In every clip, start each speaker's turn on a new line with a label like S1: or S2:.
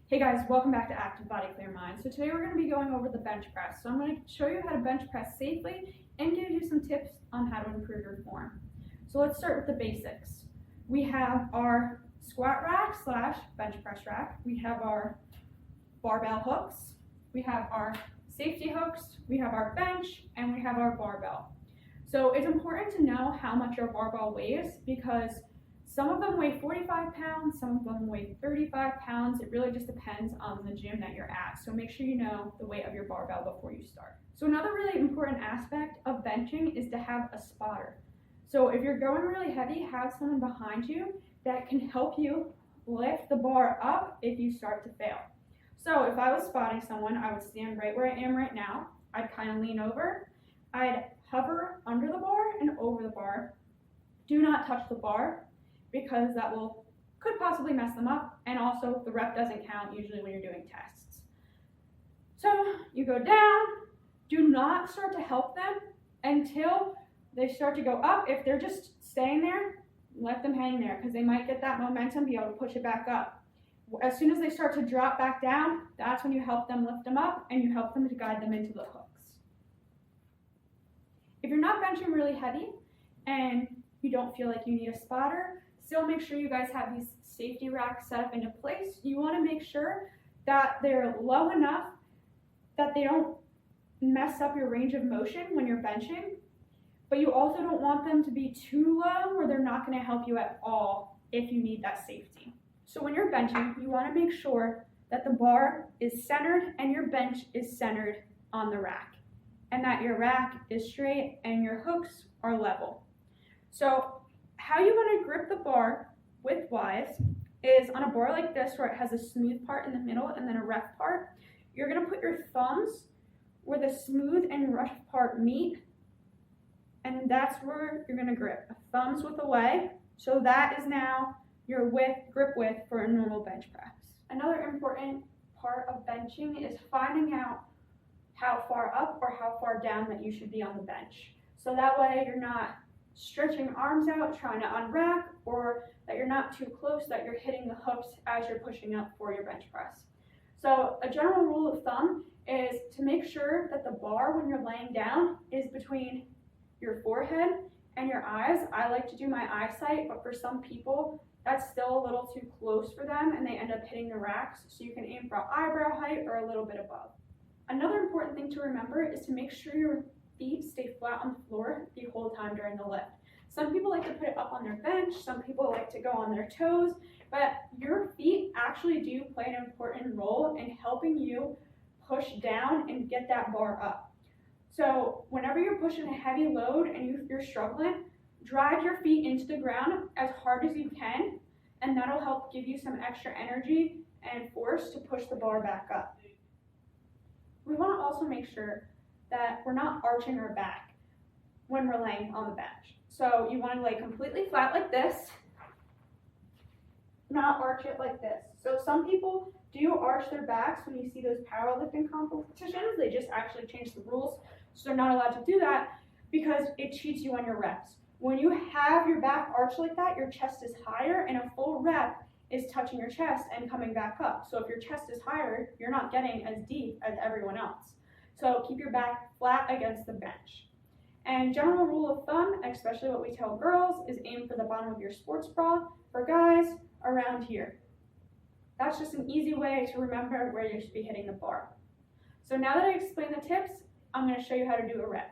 S1: Hey guys, welcome back to Active Body Clear Mind. So today we're going to be going over the bench press. So I'm going to show you how to bench press safely and give you some tips on how to improve your form. So let's start with the basics. We have our squat rack / bench press rack. We have our barbell hooks. We have our safety hooks. We have our bench, and we have our barbell. So it's important to know how much your barbell weighs because some of them weigh 45 pounds, some of them weigh 35 pounds. It really just depends on the gym that you're at. So make sure you know the weight of your barbell before you start. So another really important aspect of benching is to have a spotter. So if you're going really heavy, have someone behind you that can help you lift the bar up if you start to fail. So if I was spotting someone, I would stand right where I am right now. I'd kind of lean over. I'd hover under the bar and over the bar. Do not touch the bar, because that could possibly mess them up, and also the rep doesn't count usually when you're doing tests. So you go down, do not start to help them until they start to go up. If they're just staying there, let them hang there because they might get that momentum, be able to push it back up. As soon as they start to drop back down, that's when you help them lift them up and you help them to guide them into the hooks. If you're not benching really heavy and you don't feel like you need a spotter, still make sure you guys have these safety racks set up into place. You want to make sure that they're low enough that they don't mess up your range of motion when you're benching, but you also don't want them to be too low where they're not going to help you at all if you need that safety. So when you're benching, you want to make sure that the bar is centered and your bench is centered on the rack, and that your rack is straight and your hooks are level. So how you want to grip the bar widthwise is on a bar like this where it has a smooth part in the middle and then a rough part. You're going to put your thumbs where the smooth and rough part meet, and that's where you're going to grip. Thumbs width away, so that is now your grip width for a normal bench press. Another important part of benching is finding out how far up or how far down that you should be on the bench. So that way you're not stretching arms out trying to unrack, or that you're not too close that you're hitting the hooks as you're pushing up for your bench press. So a general rule of thumb is to make sure that the bar when you're laying down is between your forehead and your eyes. I like to do my eyesight, but for some people that's still a little too close for them and they end up hitting the racks, so you can aim for eyebrow height or a little bit above. Another important thing to remember is to make sure your feet stay flat on the floor the whole time during the lift. Some people like to put it up on their bench, some people like to go on their toes, but your feet actually do play an important role in helping you push down and get that bar up. So whenever you're pushing a heavy load and you're struggling, drive your feet into the ground as hard as you can, and that'll help give you some extra energy and force to push the bar back up. We want to also make sure that we're not arching our back when we're laying on the bench. So you want to lay completely flat like this, not arch it like this. So some people do arch their backs when you see those powerlifting competitions. They just actually change the rules, so they're not allowed to do that because it cheats you on your reps. When you have your back arched like that, your chest is higher and a full rep is touching your chest and coming back up. So if your chest is higher, you're not getting as deep as everyone else. So keep your back flat against the bench. And general rule of thumb, especially what we tell girls, is aim for the bottom of your sports bra. For guys, around here. That's just an easy way to remember where you should be hitting the bar. So now that I explained the tips, I'm going to show you how to do a rep.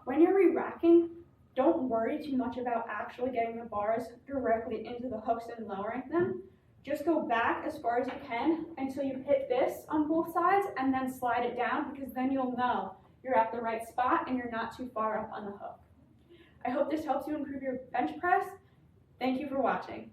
S1: When you're re-racking, don't worry too much about actually getting the bars directly into the hooks and lowering them. Just go back as far as you can until you hit this on both sides and then slide it down, because then you'll know you're at the right spot and you're not too far up on the hook. I hope this helps you improve your bench press. Thank you for watching.